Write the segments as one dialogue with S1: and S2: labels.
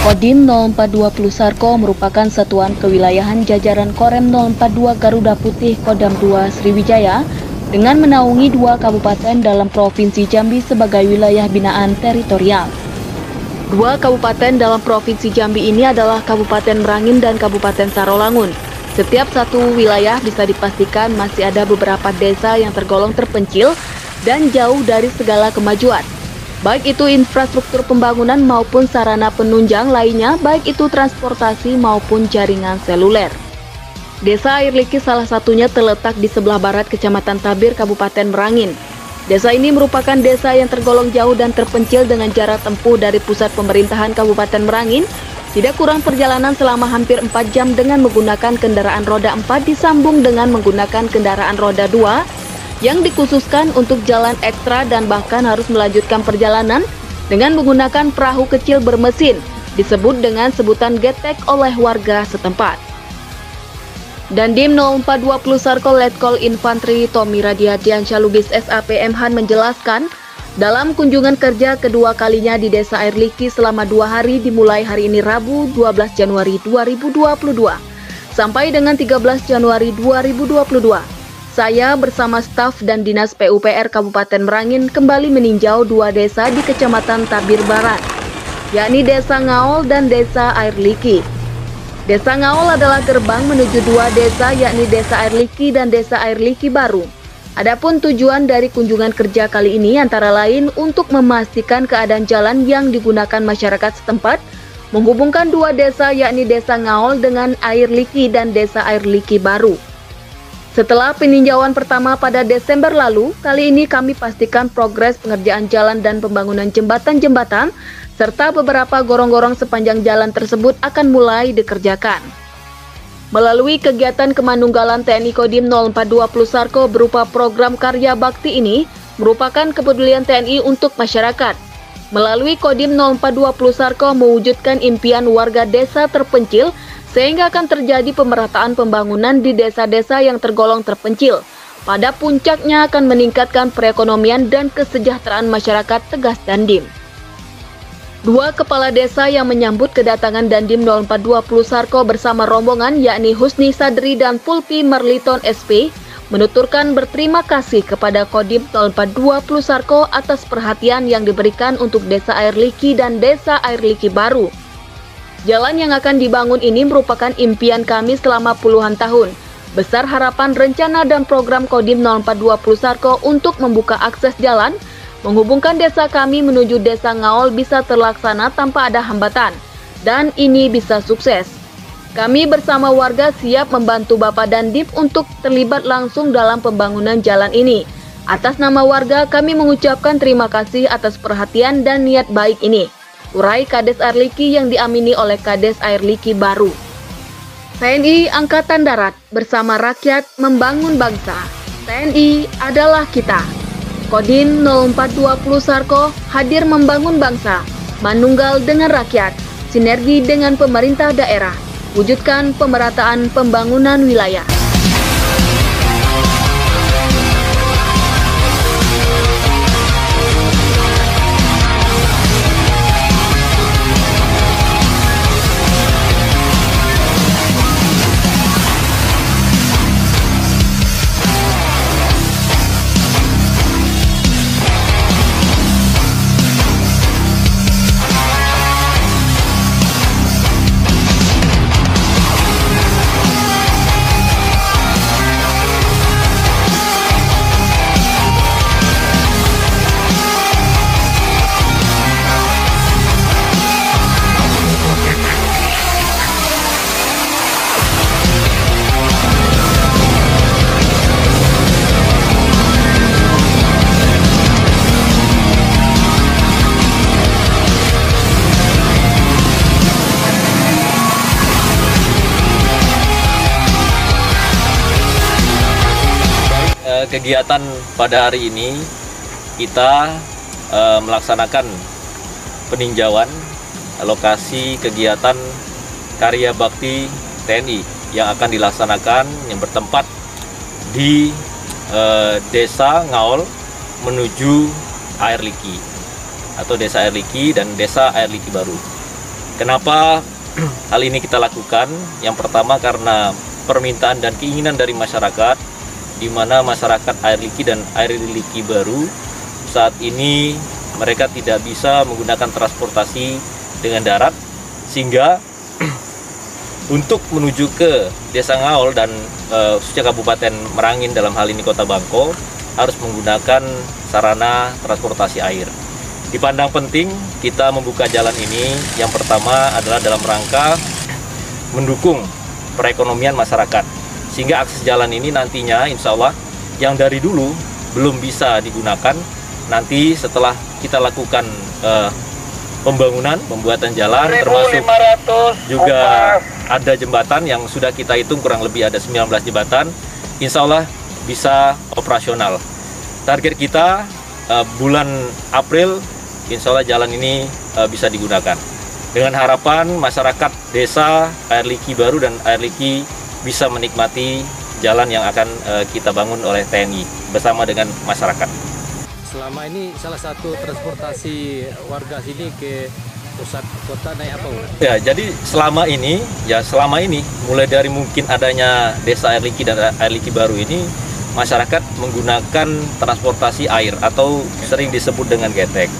S1: Kodim 0420 Sarko merupakan satuan kewilayahan jajaran Korem 042 Garuda Putih Kodam 2 Sriwijaya dengan menaungi 2 kabupaten dalam Provinsi Jambi sebagai wilayah binaan teritorial. 2 kabupaten dalam Provinsi Jambi ini adalah Kabupaten Merangin dan Kabupaten Sarolangun. Setiap satu wilayah bisa dipastikan masih ada beberapa desa yang tergolong terpencil dan jauh dari segala kemajuan. Baik itu infrastruktur pembangunan maupun sarana penunjang lainnya, baik itu transportasi maupun jaringan seluler. Desa Air Liki salah satunya terletak di sebelah barat Kecamatan Tabir, Kabupaten Merangin. Desa ini merupakan desa yang tergolong jauh dan terpencil dengan jarak tempuh dari pusat pemerintahan Kabupaten Merangin. Tidak kurang perjalanan selama hampir 4 jam dengan menggunakan kendaraan roda 4 disambung dengan menggunakan kendaraan roda 2 yang dikhususkan untuk jalan ekstra dan bahkan harus melanjutkan perjalanan dengan menggunakan perahu kecil bermesin, disebut dengan sebutan getek oleh warga setempat. Dandim 0420 Sarko Letkol Infantri Tommy Radiadiansyah Lubis SAPM Han menjelaskan, dalam kunjungan kerja kedua kalinya di Desa Air Liki selama 2 hari dimulai hari ini Rabu 12 Januari 2022 sampai dengan 13 Januari 2022. Saya bersama staf dan Dinas PUPR Kabupaten Merangin kembali meninjau 2 desa di Kecamatan Tabir Barat, yakni Desa Ngaol dan Desa Air Liki. Desa Ngaol adalah gerbang menuju 2 desa yakni Desa Air Liki dan Desa Air Liki Baru. Adapun tujuan dari kunjungan kerja kali ini antara lain untuk memastikan keadaan jalan yang digunakan masyarakat setempat, menghubungkan 2 desa yakni Desa Ngaol dengan Air Liki dan Desa Air Liki Baru. Setelah peninjauan pertama pada Desember lalu, kali ini kami pastikan progres pengerjaan jalan dan pembangunan jembatan-jembatan, serta beberapa gorong-gorong sepanjang jalan tersebut akan mulai dikerjakan. Melalui kegiatan kemanunggalan TNI Kodim 0420 Sarko berupa program karya bakti ini, merupakan kepedulian TNI untuk masyarakat. Melalui Kodim 0420 Sarko mewujudkan impian warga desa terpencil, sehingga akan terjadi pemerataan pembangunan di desa-desa yang tergolong terpencil. Pada puncaknya akan meningkatkan perekonomian dan kesejahteraan masyarakat, tegas Dandim. 2 kepala desa yang menyambut kedatangan Dandim 0420 Sarko bersama rombongan yakni Husni Sadri dan Pulpi Merliton SP menuturkan berterima kasih kepada Kodim 0420 Sarko atas perhatian yang diberikan untuk Desa Air Liki dan Desa Air Liki Baru. Jalan yang akan dibangun ini merupakan impian kami selama puluhan tahun. Besar harapan rencana dan program Kodim 0420 Sarko untuk membuka akses jalan, menghubungkan desa kami menuju Desa Ngaol bisa terlaksana tanpa ada hambatan. Dan ini bisa sukses. Kami bersama warga siap membantu Bapak Dandim untuk terlibat langsung dalam pembangunan jalan ini. Atas nama warga kami mengucapkan terima kasih atas perhatian dan niat baik ini, urai Kades Air Liki yang diamini oleh Kades Air Liki Baru. TNI Angkatan Darat bersama rakyat membangun bangsa. TNI adalah kita. Kodim 0420 Sarko hadir membangun bangsa, manunggal dengan rakyat, sinergi dengan pemerintah daerah, wujudkan pemerataan pembangunan wilayah.
S2: Kegiatan pada hari ini kita melaksanakan peninjauan lokasi kegiatan karya bakti TNI yang akan dilaksanakan yang bertempat di Desa Ngaol menuju Air Liki atau Desa Air Liki dan Desa Air Liki Baru. Kenapa hal ini kita lakukan? Yang pertama karena permintaan dan keinginan dari masyarakat, di mana masyarakat Air Liki dan Air Liki Baru saat ini mereka tidak bisa menggunakan transportasi dengan darat, sehingga untuk menuju ke Desa Ngaol dan khususnya Kabupaten Merangin dalam hal ini Kota Bangko harus menggunakan sarana transportasi air. Dipandang penting kita membuka jalan ini, yang pertama adalah dalam rangka mendukung perekonomian masyarakat, sehingga akses jalan ini nantinya insya Allah yang dari dulu belum bisa digunakan, nanti setelah kita lakukan pembuatan jalan, termasuk juga ada jembatan yang sudah kita hitung kurang lebih ada 19 jembatan, insya Allah bisa operasional. Target kita bulan April insya Allah jalan ini bisa digunakan. Dengan harapan masyarakat desa Air Liki Baru dan Air Liki bisa menikmati jalan yang akan kita bangun oleh TNI bersama dengan masyarakat.
S3: Selama ini salah satu transportasi warga sini ke pusat kota naik apa?
S2: Ya, jadi selama ini mulai dari mungkin adanya desa Air Liki dan Air Liki Baru ini, masyarakat menggunakan transportasi air atau sering disebut dengan getek.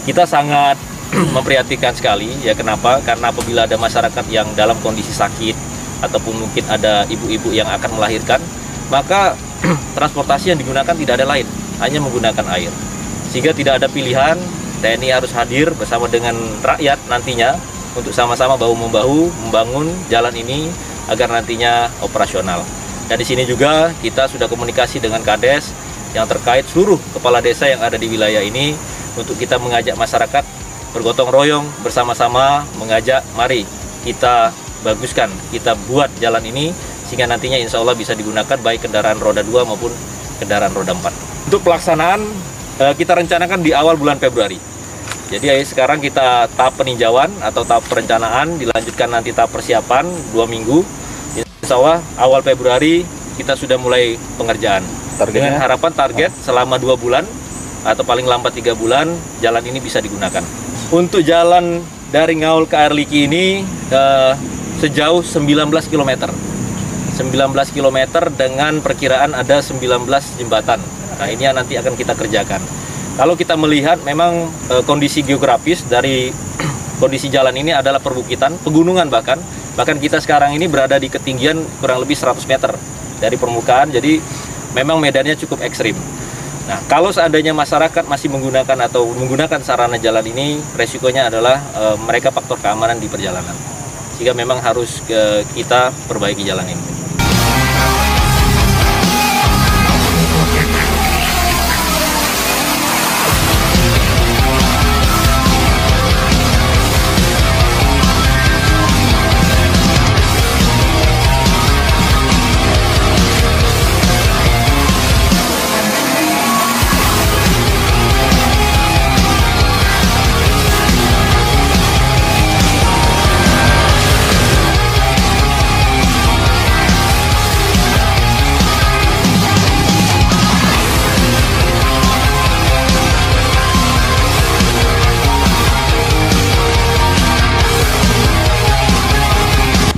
S2: Kita sangat memprihatinkan sekali, ya kenapa? Karena apabila ada masyarakat yang dalam kondisi sakit ataupun mungkin ada ibu-ibu yang akan melahirkan, maka transportasi yang digunakan tidak ada lain, hanya menggunakan air. Sehingga tidak ada pilihan, TNI harus hadir bersama dengan rakyat nantinya untuk sama-sama bahu-membahu membangun jalan ini agar nantinya operasional. Dan di sini juga kita sudah komunikasi dengan Kades yang terkait seluruh kepala desa yang ada di wilayah ini untuk kita mengajak masyarakat bergotong royong bersama-sama, mengajak mari kita baguskan, kita buat jalan ini sehingga nantinya insya Allah bisa digunakan baik kendaraan roda 2 maupun kendaraan roda 4. Untuk pelaksanaan kita rencanakan di awal bulan Februari. Jadi sekarang kita tahap peninjauan atau tahap perencanaan, dilanjutkan nanti tahap persiapan 2 minggu. Insya Allah awal Februari kita sudah mulai pengerjaan. Dengan harapan target selama 2 bulan atau paling lambat 3 bulan jalan ini bisa digunakan. Untuk jalan dari Ngaol ke Air Liki ini sejauh 19 km. 19 km dengan perkiraan ada 19 jembatan. Nah, ini yang nanti akan kita kerjakan. Kalau kita melihat memang kondisi geografis dari kondisi jalan ini adalah perbukitan, pegunungan bahkan kita sekarang ini berada di ketinggian kurang lebih 100 meter dari permukaan, jadi memang medannya cukup ekstrim. Nah, kalau seandainya masyarakat masih menggunakan sarana jalan ini, resikonya adalah mereka faktor keamanan di perjalanan. Sehingga memang harus kita perbaiki jalan ini.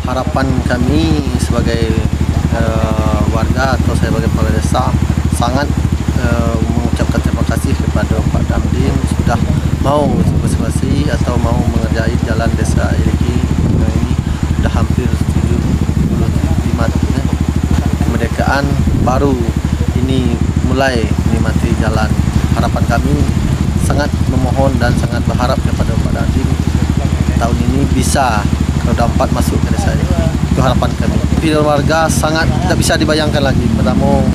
S4: Harapan kami sebagai warga atau saya sebagai kepala desa sangat mengucapkan terima kasih kepada Pak Damdim sudah mau bersih atau mau mengerjai jalan desa Air Liki ini sudah hampir 75 tahun kemerdekaan baru ini mulai menikmati jalan. Harapan kami sangat memohon dan sangat berharap kepada Pak Damdim tahun ini bisa roda 4 masuk ke desa ini. Itu harapan kami. Pilihan warga sangat tidak bisa dibayangkan lagi. Pertama,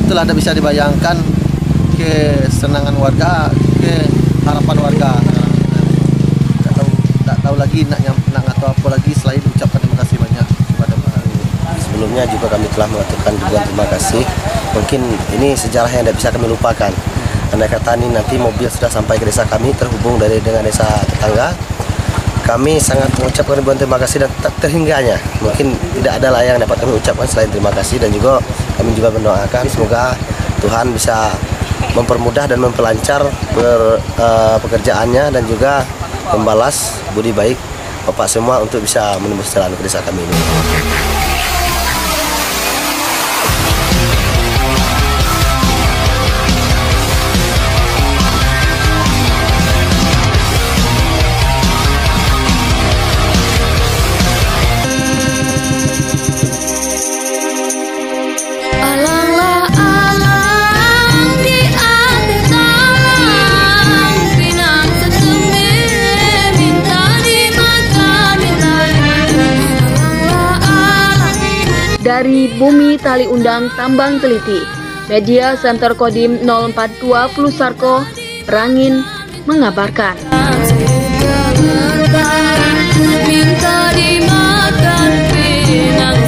S4: telah tidak bisa dibayangkan kesenangan warga, ke harapan warga. Tak tahu lagi nak atau apa lagi selain ucapkan terima kasih banyak kepada Pak Damdim.
S5: Sebelumnya juga kami telah mengatakan ribuan terima kasih. Mungkin ini sejarah yang tidak bisa kami lupakan. Andai kata ini nanti mobil sudah sampai ke desa kami terhubung dengan desa tetangga, kami sangat mengucapkan ribuan terima kasih dan tak terhingganya. Mungkin tidak ada lah yang dapat kami ucapkan selain terima kasih, dan juga kami juga mendoakan semoga Tuhan bisa mempermudah dan memperlancar pekerjaannya dan juga membalas budi baik Bapak semua untuk bisa menembus jalan ke desa kami ini.
S1: Dari Bumi Tali Undang Tambang Teliti, Media Center Kodim 042 Plusarko, Rangin mengabarkan.
S6: Minta dimakan pinang